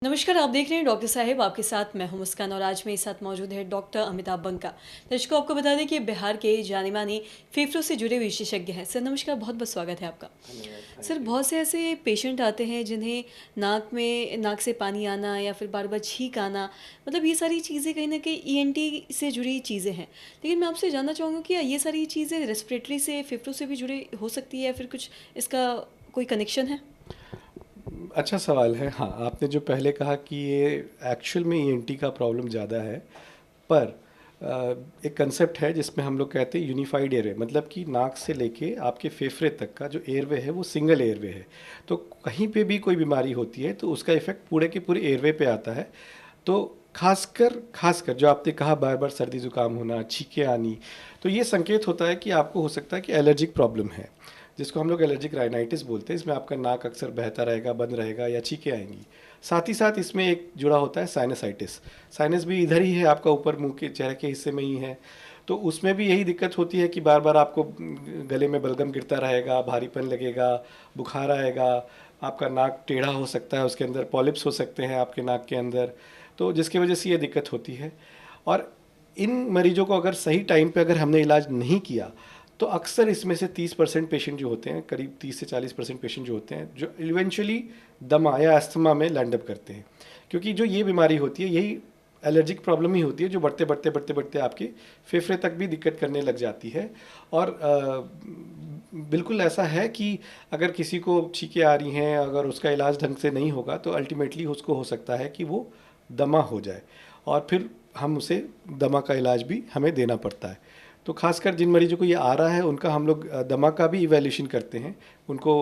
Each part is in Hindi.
नमस्कार, आप देख रहे हैं डॉक्टर साहिब, आपके साथ मैं हूं मुस्कान और आज मेरे साथ मौजूद है डॉक्टर अमिताभ बंका। दर्शकों, आपको बता दें कि बिहार के जाने-माने फेफड़ों से जुड़े विशेषज्ञ हैं। सर नमस्कार, बहुत-बहुत स्वागत है आपका। धन्यवाद, सर थैंक यू। बहुत से ऐसे पेशेंट आते हैं जिन्हें नाक से पानी आना या फिर बार-बार छींक आना, मतलब ये सारी चीज़ें कहीं न कहीं ईएनटी से जुड़ी चीज़ें हैं। लेकिन मैं आपसे जानना चाहूँगी कि ये सारी चीज़ें रेस्पिरेटरी से, फेफड़ों से भी जुड़ी हो सकती है या फिर कुछ इसका कोई कनेक्शन है? अच्छा सवाल है। हाँ, आपने जो पहले कहा कि ये एक्चुअल में ईएनटी का प्रॉब्लम ज़्यादा है, पर एक कंसेप्ट है जिसमें हम लोग कहते हैं यूनिफाइड एयरवे, मतलब कि नाक से लेके आपके फेफड़े तक का जो एयरवे है वो सिंगल एयरवे है। तो कहीं पे भी कोई बीमारी होती है तो उसका इफ़ेक्ट पूरे के पूरे एयरवे पे आता है। तो खासकर जो आपने कहा बार बार सर्दी ज़ुकाम होना, छींकें आनी, तो ये संकेत होता है कि आपको हो सकता है कि एलर्जिक प्रॉब्लम है, जिसको हम लोग एलर्जिक राइनाइटिस बोलते हैं। इसमें आपका नाक अक्सर बहता रहेगा, बंद रहेगा या छींकें आएंगी। साथ ही साथ इसमें एक जुड़ा होता है साइनसाइटिस। साइनस भी इधर ही है, आपका ऊपर मुंह के चेहरे के हिस्से में ही है। तो उसमें भी यही दिक्कत होती है कि बार बार आपको गले में बलगम गिरता रहेगा, भारीपन लगेगा, बुखार आएगा, आपका नाक टेढ़ा हो सकता है, उसके अंदर पॉलिप्स हो सकते हैं आपके नाक के अंदर, तो जिसकी वजह से ये दिक्कत होती है। और इन मरीजों को अगर सही टाइम पे अगर हमने इलाज नहीं किया तो अक्सर इसमें से 30% पेशेंट जो होते हैं, करीब 30 से 40% पेशेंट जो होते हैं, जो इवेंचुअली दमा या अस्थमा में लैंड अप करते हैं। क्योंकि जो ये बीमारी होती है यही एलर्जिक प्रॉब्लम ही होती है, जो बढ़ते बढ़ते आपके फेफड़े तक भी दिक्कत करने लग जाती है। और बिल्कुल ऐसा है कि अगर किसी को छींकें आ रही हैं, अगर उसका इलाज ढंग से नहीं होगा तो अल्टीमेटली उसको हो सकता है कि वो दमा हो जाए, और फिर हम उसे दमा का इलाज भी हमें देना पड़ता है। तो खासकर जिन मरीजों को ये आ रहा है उनका हम लोग दमा का भी इवैल्यूएशन करते हैं, उनको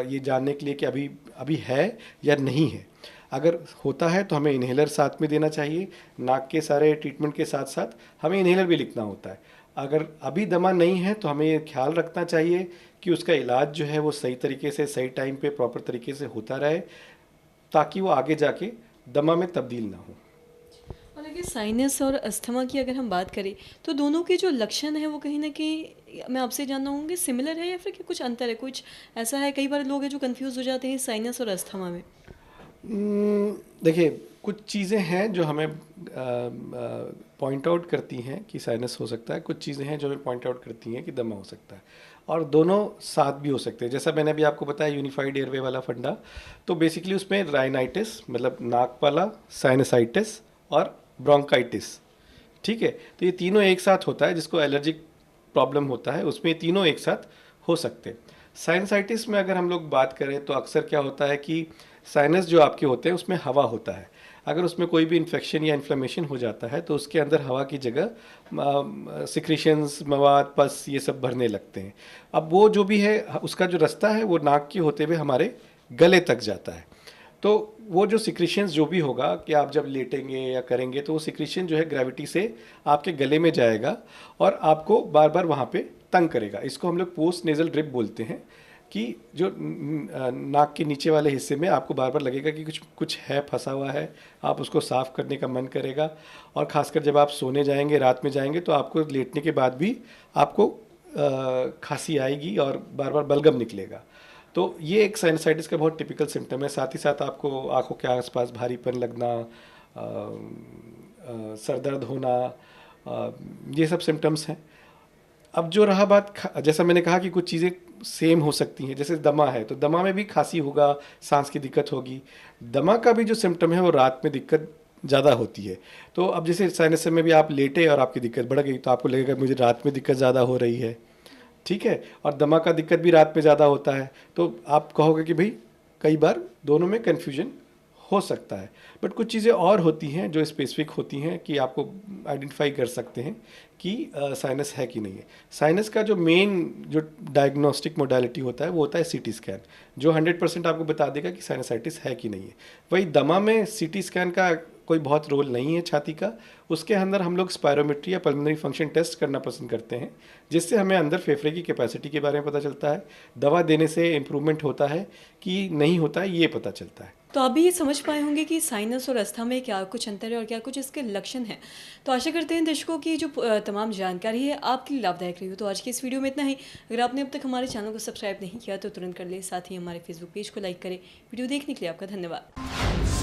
ये जानने के लिए कि अभी अभी है या नहीं है। अगर होता है तो हमें इन्हेलर साथ में देना चाहिए, नाक के सारे ट्रीटमेंट के साथ साथ हमें इन्हेलर भी लिखना होता है। अगर अभी दमा नहीं है तो हमें ये ख्याल रखना चाहिए कि उसका इलाज जो है वो सही तरीके से, सही टाइम पे, प्रॉपर तरीके से होता रहे, ताकि वो आगे जाके दमा में तब्दील ना हो। और अगर साइनस और अस्थमा की अगर हम बात करें तो दोनों के जो लक्षण हैं वो कहीं न कहीं मैं आपसे जानना चाहूँगी सिमिलर है या फिर क्या कुछ अंतर है? कुछ ऐसा है कई बार लोग हैं जो कन्फ्यूज़ हो जाते हैं साइनस और अस्थमा में। देखिए, कुछ चीज़ें हैं जो हमें पॉइंट आउट करती हैं कि साइनस हो सकता है, कुछ चीज़ें हैं जो हमें पॉइंट आउट करती हैं कि दमा हो सकता है, और दोनों साथ भी हो सकते हैं। जैसा मैंने अभी आपको बताया यूनिफाइड एयरवे वाला फंडा, तो बेसिकली उसमें राइनाइटिस मतलब नाक वाला, साइनसाइटिस और ब्रोंकाइटिस, ठीक है? तो ये तीनों एक साथ होता है, जिसको एलर्जिक प्रॉब्लम होता है उसमें ये तीनों एक साथ हो सकते हैं। साइनसाइटिस में अगर हम लोग बात करें तो अक्सर क्या होता है कि साइनस जो आपके होते हैं उसमें हवा होता है। अगर उसमें कोई भी इन्फेक्शन या इन्फ्लेमेशन हो जाता है तो उसके अंदर हवा की जगह सिक्रीशंस, मवाद, पस, ये सब भरने लगते हैं। अब वो जो भी है उसका जो रास्ता है वो नाक के होते हुए हमारे गले तक जाता है। तो वो जो सिक्रीशंस जो भी होगा कि आप जब लेटेंगे या करेंगे तो वो सिक्रीशन जो है ग्रेविटी से आपके गले में जाएगा और आपको बार बार वहाँ पे तंग करेगा। इसको हम लोग पोस्ट नेज़ल ड्रिप बोलते हैं, कि जो नाक के नीचे वाले हिस्से में आपको बार बार लगेगा कि कुछ कुछ है, फंसा हुआ है, आप उसको साफ़ करने का मन करेगा। और ख़ासकर जब आप सोने जाएंगे, रात में जाएंगे, तो आपको लेटने के बाद भी आपको खांसी आएगी और बार बार बलगम निकलेगा। तो ये एक साइनसाइटिस का बहुत टिपिकल सिम्टम है। साथ ही साथ आपको आंखों के आसपास भारीपन लगना, सर दर्द होना, ये सब सिम्टम्स हैं। अब जो रहा बात, जैसा मैंने कहा कि कुछ चीज़ें सेम हो सकती हैं, जैसे दमा है तो दमा में भी खांसी होगा, सांस की दिक्कत होगी। दमा का भी जो सिम्टम है वो रात में दिक्कत ज़्यादा होती है। तो अब जैसे साइनस में भी आप लेटे और आपकी दिक्कत बढ़ गई तो आपको लगेगा मुझे रात में दिक्कत ज़्यादा हो रही है, ठीक है? और दमा का दिक्कत भी रात में ज़्यादा होता है, तो आप कहोगे कि भाई कई बार दोनों में कन्फ्यूजन हो सकता है। बट कुछ चीज़ें और होती हैं जो स्पेसिफिक होती हैं कि आपको आइडेंटिफाई कर सकते हैं कि साइनस है कि नहीं है। साइनस का जो मेन जो डायग्नोस्टिक मोडालिटी होता है वो होता है सीटी स्कैन, जो 100% आपको बता देगा कि साइनसाइटिस है कि नहीं है। वही दमा में सीटी स्कैन का कोई बहुत रोल नहीं है छाती का। उसके अंदर हम लोग स्पायरोमेट्री या पल्मोनरी फंक्शन टेस्ट करना पसंद करते हैं, जिससे हमें अंदर फेफड़े की कैपेसिटी के बारे में पता चलता है। दवा देने से इम्प्रूवमेंट होता है कि नहीं होता है ये पता चलता है। तो आप भी ये समझ पाए होंगे कि साइनस और अस्थमा में क्या कुछ अंतर है और क्या कुछ इसके लक्षण हैं। तो आशा करते हैं दर्शकों की जो तमाम जानकारी है आपके लिए लाभदायक रही हो। तो आज की इस वीडियो में इतना ही। अगर आपने अब तक हमारे चैनल को सब्सक्राइब नहीं किया तो तुरंत कर ले, साथ ही हमारे फेसबुक पेज को लाइक करें। वीडियो देखने के लिए आपका धन्यवाद।